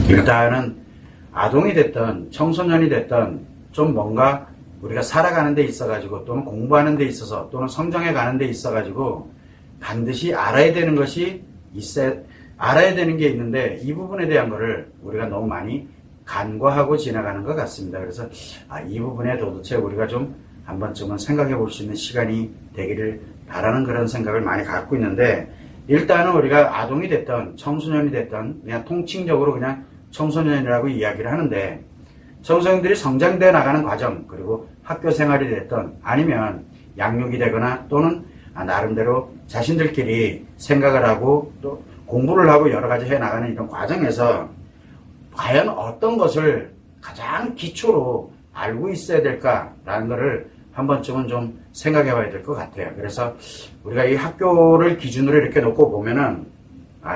일단은 아동이 됐든 청소년이 됐든 좀 뭔가 우리가 살아가는 데 있어가지고 또는 공부하는 데 있어서 또는 성장해 가는 데 있어가지고 반드시 알아야 되는 것이 알아야 되는 게 있는데 이 부분에 대한 거를 우리가 너무 많이 간과하고 지나가는 것 같습니다. 그래서 이 부분에 도대체 우리가 좀 한 번쯤은 생각해 볼 수 있는 시간이 되기를 바라는 그런 생각을 많이 갖고 있는데, 일단은 우리가 아동이 됐든 청소년이 됐든 그냥 통칭적으로 그냥 청소년이라고 이야기를 하는데, 청소년들이 성장돼 나가는 과정, 그리고 학교 생활이 됐든 아니면 양육이 되거나 또는 나름대로 자신들끼리 생각을 하고 또 공부를 하고 여러 가지 해 나가는 이런 과정에서 과연 어떤 것을 가장 기초로 알고 있어야 될까라는 것을 한 번쯤은 좀 생각해 봐야 될 것 같아요. 그래서 우리가 이 학교를 기준으로 이렇게 놓고 보면은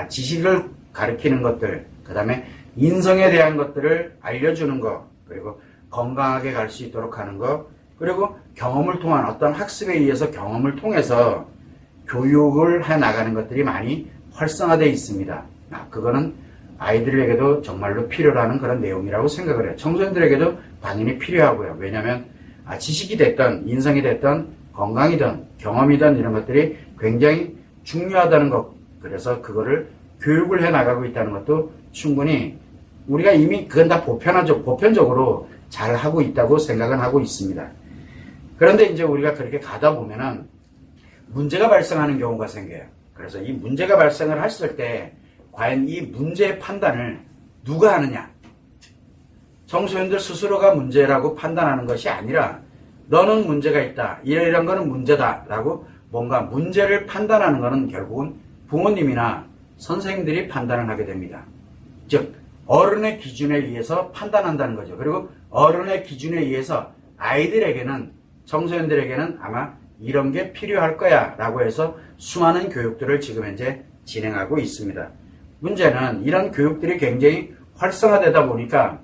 지식을 가르치는 것들, 그 다음에 인성에 대한 것들을 알려주는 것, 그리고 건강하게 갈 수 있도록 하는 것, 그리고 경험을 통한 어떤 학습에 의해서 경험을 통해서 교육을 해 나가는 것들이 많이 활성화되어 있습니다. 그거는 아이들에게도 정말로 필요로 하는 그런 내용이라고 생각을 해요. 청소년들에게도 당연히 필요하고요. 왜냐하면 지식이 됐든 인성이 됐든 건강이든 경험이든 이런 것들이 굉장히 중요하다는 것, 그래서 그거를 교육을 해 나가고 있다는 것도 충분히 우리가 이미 그건 다 보편적으로 잘 하고 있다고 생각은 하고 있습니다. 그런데 이제 우리가 그렇게 가다 보면은 문제가 발생하는 경우가 생겨요. 그래서 이 문제가 발생을 했을 때 과연 이 문제의 판단을 누가 하느냐? 청소년들 스스로가 문제라고 판단하는 것이 아니라 너는 문제가 있다, 이런 거는 문제다 라고 뭔가 문제를 판단하는 것은 결국은 부모님이나 선생님들이 판단을 하게 됩니다. 즉 어른의 기준에 의해서 판단한다는 거죠. 그리고 어른의 기준에 의해서 아이들에게는, 청소년들에게는 아마 이런 게 필요할 거야 라고 해서 수많은 교육들을 지금 현재 진행하고 있습니다. 문제는 이런 교육들이 굉장히 활성화되다 보니까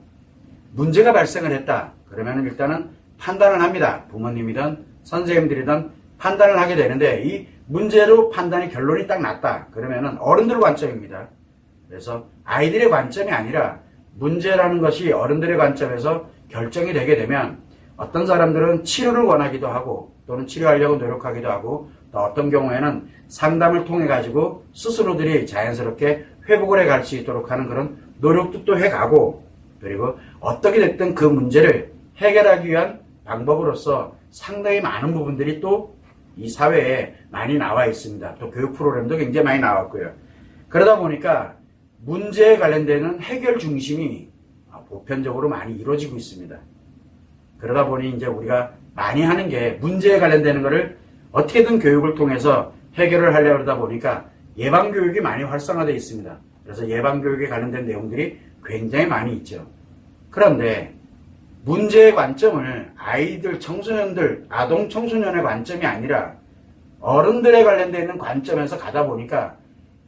문제가 발생을 했다 그러면 일단은 판단을 합니다. 부모님이든 선생님들이든 판단을 하게 되는데, 이 문제로 판단이 결론이 딱 났다 그러면은 어른들 관점입니다. 그래서 아이들의 관점이 아니라 문제라는 것이 어른들의 관점에서 결정이 되게 되면 어떤 사람들은 치료를 원하기도 하고 또는 치료하려고 노력하기도 하고, 또 어떤 경우에는 상담을 통해 가지고 스스로들이 자연스럽게 회복을 해 갈 수 있도록 하는 그런 노력도 또 해가고, 그리고 어떻게 됐든 그 문제를 해결하기 위한 방법으로서 상당히 많은 부분들이 또 이 사회에 많이 나와 있습니다. 또 교육 프로그램도 굉장히 많이 나왔고요. 그러다 보니까 문제에 관련되는 해결 중심이 보편적으로 많이 이루어지고 있습니다. 그러다 보니 이제 우리가 많이 하는 게 문제에 관련되는 것을 어떻게든 교육을 통해서 해결을 하려고 하다 보니까 예방교육이 많이 활성화되어 있습니다. 그래서 예방교육에 관련된 내용들이 굉장히 많이 있죠. 그런데 문제의 관점을 아이들, 청소년들, 아동, 청소년의 관점이 아니라 어른들에 관련되어 있는 관점에서 가다 보니까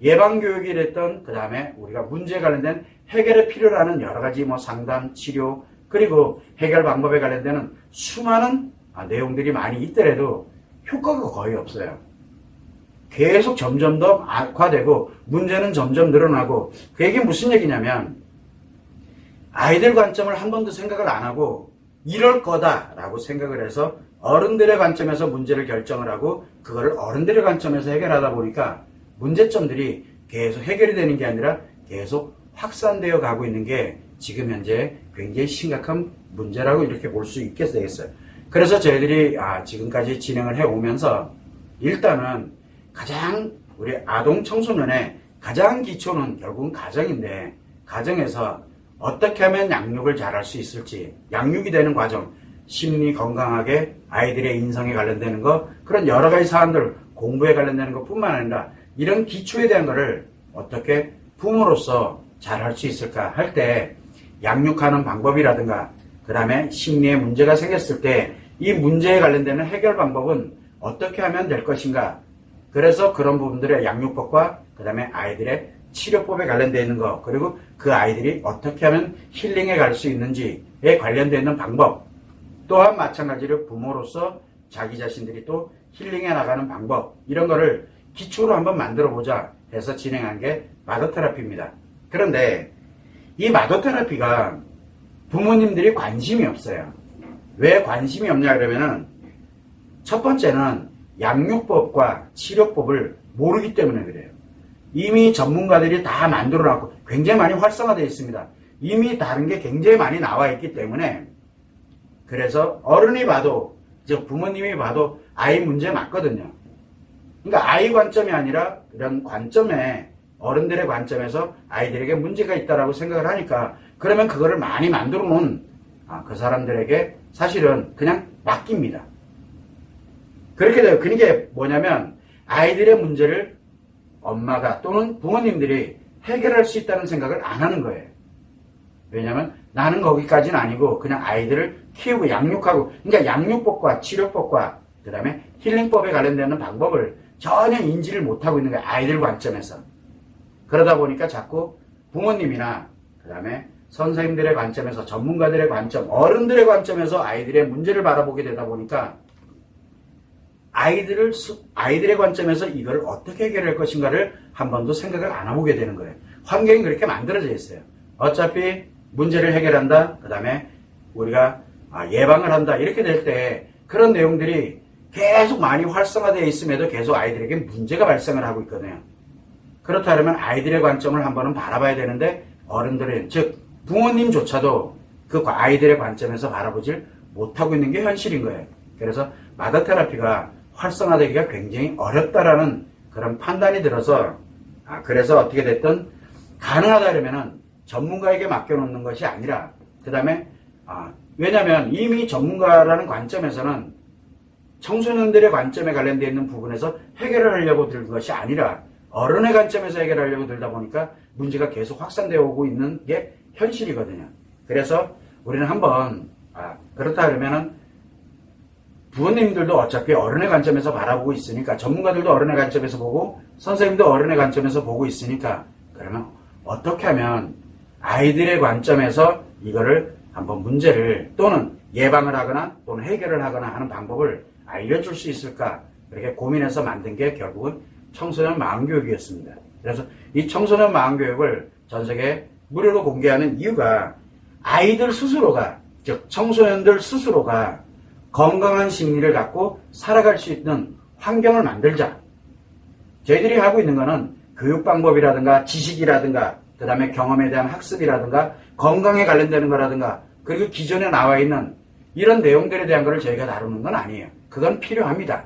예방교육이 됐던, 그 다음에 우리가 문제에 관련된 해결에 필요로 하는 여러 가지 상담, 치료, 그리고 해결 방법에 관련되는 수많은 내용들이 많이 있더라도 효과가 거의 없어요. 계속 점점 더 악화되고 문제는 점점 늘어나고, 그 얘기는 무슨 얘기냐면 아이들 관점을 한 번도 생각을 안 하고 이럴 거다라고 생각을 해서 어른들의 관점에서 문제를 결정을 하고 그거를 어른들의 관점에서 해결하다 보니까 문제점들이 계속 해결이 되는 게 아니라 계속 확산되어 가고 있는 게 지금 현재 굉장히 심각한 문제라고 이렇게 볼 수 있겠어요. 그래서 저희들이 지금까지 진행을 해오면서 일단은 가장 우리 아동 청소년의 가장 기초는 결국은 가정인데, 가정에서 어떻게 하면 양육을 잘할 수 있을지, 양육이 되는 과정, 심리 건강하게 아이들의 인성에 관련되는 것, 그런 여러 가지 사안들, 공부에 관련되는 것뿐만 아니라 이런 기초에 대한 것을 어떻게 부모로서 잘할 수 있을까 할 때 양육하는 방법이라든가, 그 다음에 심리에 문제가 생겼을 때 이 문제에 관련되는 해결 방법은 어떻게 하면 될 것인가, 그래서 그런 부분들의 양육법과 그 다음에 아이들의 치료법에 관련되어 있는 것, 그리고 그 아이들이 어떻게 하면 힐링에 갈 수 있는지에 관련되어 있는 방법, 또한 마찬가지로 부모로서 자기 자신들이 또 힐링해 나가는 방법, 이런 거를 기초로 한번 만들어 보자 해서 진행한 게 마더테라피입니다. 그런데 이 마더 테라피가 부모님들이 관심이 없어요. 왜 관심이 없냐 그러면은 첫 번째는 양육법과 치료법을 모르기 때문에 그래요. 이미 전문가들이 다 만들어놨고 굉장히 많이 활성화되어 있습니다. 이미 다른 게 굉장히 많이 나와 있기 때문에 그래서 어른이 봐도 즉 부모님이 봐도 아이 문제 맞거든요. 그러니까 아이 관점이 아니라 이런 관점에 어른들의 관점에서 아이들에게 문제가 있다라고 생각을 하니까 그러면 그거를 많이 만들어 놓은 그 사람들에게 사실은 그냥 맡깁니다. 그렇게 돼요. 그게 뭐냐면 아이들의 문제를 엄마가 또는 부모님들이 해결할 수 있다는 생각을 안 하는 거예요. 왜냐하면 나는 거기까지는 아니고 그냥 아이들을 키우고 양육하고 그러니까 양육법과 치료법과 그 다음에 힐링법에 관련되는 방법을 전혀 인지를 못하고 있는 거예요. 아이들 관점에서. 그러다 보니까 자꾸 부모님이나 그 다음에 선생님들의 관점에서 전문가들의 관점, 어른들의 관점에서 아이들의 문제를 바라보게 되다 보니까 아이들의 관점에서 이걸 어떻게 해결할 것인가를 한 번도 생각을 안 해보게 되는 거예요. 환경이 그렇게 만들어져 있어요. 어차피 문제를 해결한다. 그 다음에 우리가 예방을 한다. 이렇게 될 때 그런 내용들이 계속 많이 활성화되어 있음에도 계속 아이들에게 문제가 발생을 하고 있거든요. 그렇다면 아이들의 관점을 한 번은 바라봐야 되는데 어른들은 즉 부모님조차도 그 아이들의 관점에서 바라보질 못하고 있는 게 현실인 거예요. 그래서 마더 테라피가 활성화되기가 굉장히 어렵다라는 그런 판단이 들어서 그래서 어떻게 됐든 가능하다 그러면은 전문가에게 맡겨놓는 것이 아니라 그 다음에 왜냐하면 이미 전문가라는 관점에서는 청소년들의 관점에 관련되어 있는 부분에서 해결을 하려고 들 것이 아니라 어른의 관점에서 해결하려고 들다 보니까 문제가 계속 확산되어 오고 있는 게 현실이거든요. 그래서 우리는 한번 그렇다 그러면은 부모님들도 어차피 어른의 관점에서 바라보고 있으니까 전문가들도 어른의 관점에서 보고 선생님도 어른의 관점에서 보고 있으니까 그러면 어떻게 하면 아이들의 관점에서 이거를 한번 문제를 또는 예방을 하거나 또는 해결을 하거나 하는 방법을 알려줄 수 있을까 그렇게 고민해서 만든 게 결국은 청소년 마음교육이었습니다. 그래서 이 청소년 마음교육을 전 세계에 무료로 공개하는 이유가 아이들 스스로가 즉 청소년들 스스로가 건강한 심리를 갖고 살아갈 수 있는 환경을 만들자. 저희들이 하고 있는 거는 교육 방법이라든가 지식이라든가 그 다음에 경험에 대한 학습이라든가 건강에 관련되는 거라든가 그리고 기존에 나와 있는 이런 내용들에 대한 것을 저희가 다루는 건 아니에요. 그건 필요합니다.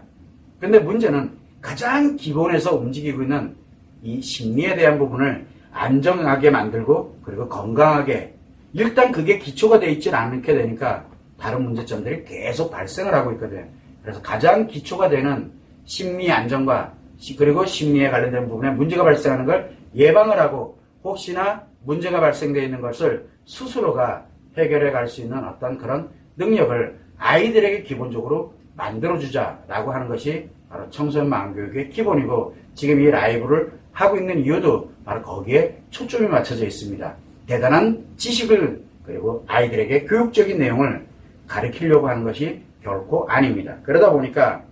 근데 문제는 가장 기본에서 움직이고 있는 이 심리에 대한 부분을 안정하게 만들고 그리고 건강하게 일단 그게 기초가 되어 있지 않게 되니까 다른 문제점들이 계속 발생을 하고 있거든요. 그래서 가장 기초가 되는 심리 안정과 그리고 심리에 관련된 부분에 문제가 발생하는 걸 예방을 하고 혹시나 문제가 발생되어 있는 것을 스스로가 해결해 갈 수 있는 어떤 그런 능력을 아이들에게 기본적으로 만들어주자라고 하는 것이 바로 청소년 마음교육의 기본이고 지금 이 라이브를 하고 있는 이유도 바로 거기에 초점이 맞춰져 있습니다. 대단한 지식을 그리고 아이들에게 교육적인 내용을 가르치려고 하는 것이 결코 아닙니다. 그러다 보니까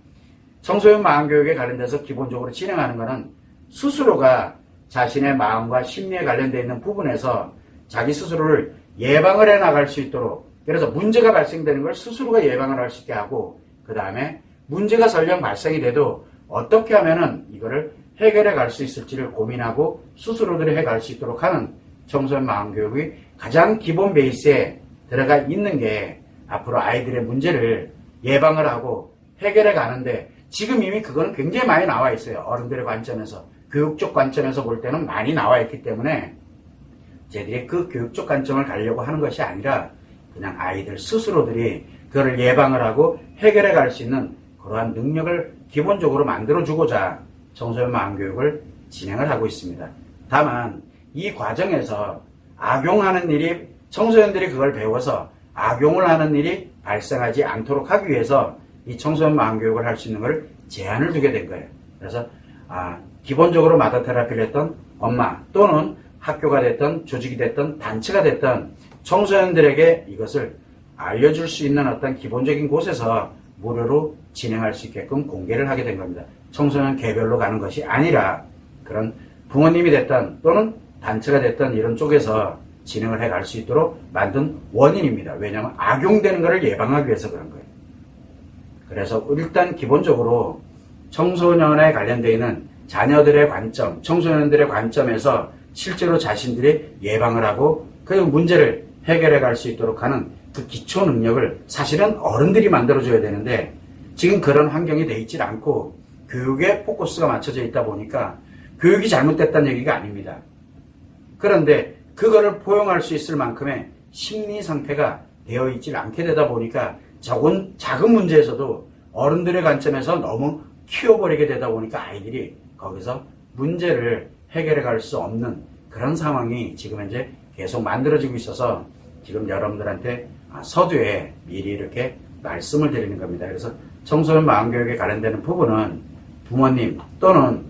청소년 마음교육에 관련돼서 기본적으로 진행하는 것은 스스로가 자신의 마음과 심리에 관련되어 있는 부분에서 자기 스스로를 예방을 해나갈 수 있도록 그래서 문제가 발생되는 걸 스스로가 예방을 할 수 있게 하고 그 다음에 문제가 설령 발생이 돼도 어떻게 하면은 이거를 해결해 갈 수 있을지를 고민하고 스스로들이 해갈 수 있도록 하는 청소년 마음교육이 가장 기본 베이스에 들어가 있는 게 앞으로 아이들의 문제를 예방을 하고 해결해 가는데 지금 이미 그거는 굉장히 많이 나와 있어요. 어른들의 관점에서 교육적 관점에서 볼 때는 많이 나와 있기 때문에 저희들이 그 교육적 관점을 가려고 하는 것이 아니라 그냥 아이들 스스로들이 그거를 예방을 하고 해결해 갈 수 있는 그러한 능력을 기본적으로 만들어주고자 청소년 마음교육을 진행을 하고 있습니다. 다만 이 과정에서 악용하는 일이 청소년들이 그걸 배워서 악용을 하는 일이 발생하지 않도록 하기 위해서 이 청소년 마음교육을 할 수 있는 걸 제한을 두게 된 거예요. 그래서 기본적으로 마더 테라피를 했던 엄마 또는 학교가 됐든 조직이 됐든 단체가 됐든 청소년들에게 이것을 알려줄 수 있는 어떤 기본적인 곳에서 무료로 진행할 수 있게끔 공개를 하게 된 겁니다. 청소년 개별로 가는 것이 아니라 그런 부모님이 됐든 또는 단체가 됐든 이런 쪽에서 진행을 해갈 수 있도록 만든 원인입니다. 왜냐하면 악용되는 것을 예방하기 위해서 그런 거예요. 그래서 일단 기본적으로 청소년에 관련되어 있는 자녀들의 관점, 청소년들의 관점에서 실제로 자신들이 예방을 하고 그 문제를 해결해 갈 수 있도록 하는 그 기초 능력을 사실은 어른들이 만들어줘야 되는데 지금 그런 환경이 돼 있질 않고 교육에 포커스가 맞춰져 있다 보니까 교육이 잘못됐다는 얘기가 아닙니다. 그런데 그거를 포용할 수 있을 만큼의 심리 상태가 되어 있질 않게 되다 보니까 작은 문제에서도 어른들의 관점에서 너무 키워버리게 되다 보니까 아이들이 거기서 문제를 해결해 갈 수 없는 그런 상황이 지금 현재 계속 만들어지고 있어서 지금 여러분들한테 서두에 미리 이렇게 말씀을 드리는 겁니다. 그래서 청소년 마음교육에 관련되는 부분은 부모님 또는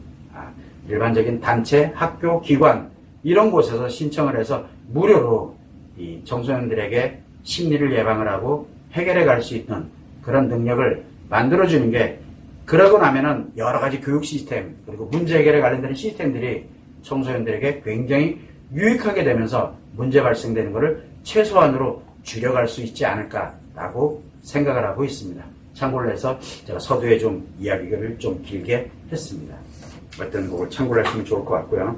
일반적인 단체, 학교, 기관 이런 곳에서 신청을 해서 무료로 이 청소년들에게 심리를 예방을 하고 해결해 갈 수 있는 그런 능력을 만들어주는 게 그러고 나면은 여러 가지 교육 시스템 그리고 문제 해결에 관련되는 시스템들이 청소년들에게 굉장히 유익하게 되면서 문제 발생되는 것을 최소한으로 줄여갈 수 있지 않을까라고 생각을 하고 있습니다. 참고를 해서 제가 서두에 좀 이야기를 좀 길게 했습니다. 어떤 곡을 참고를 하시면 좋을 것 같고요.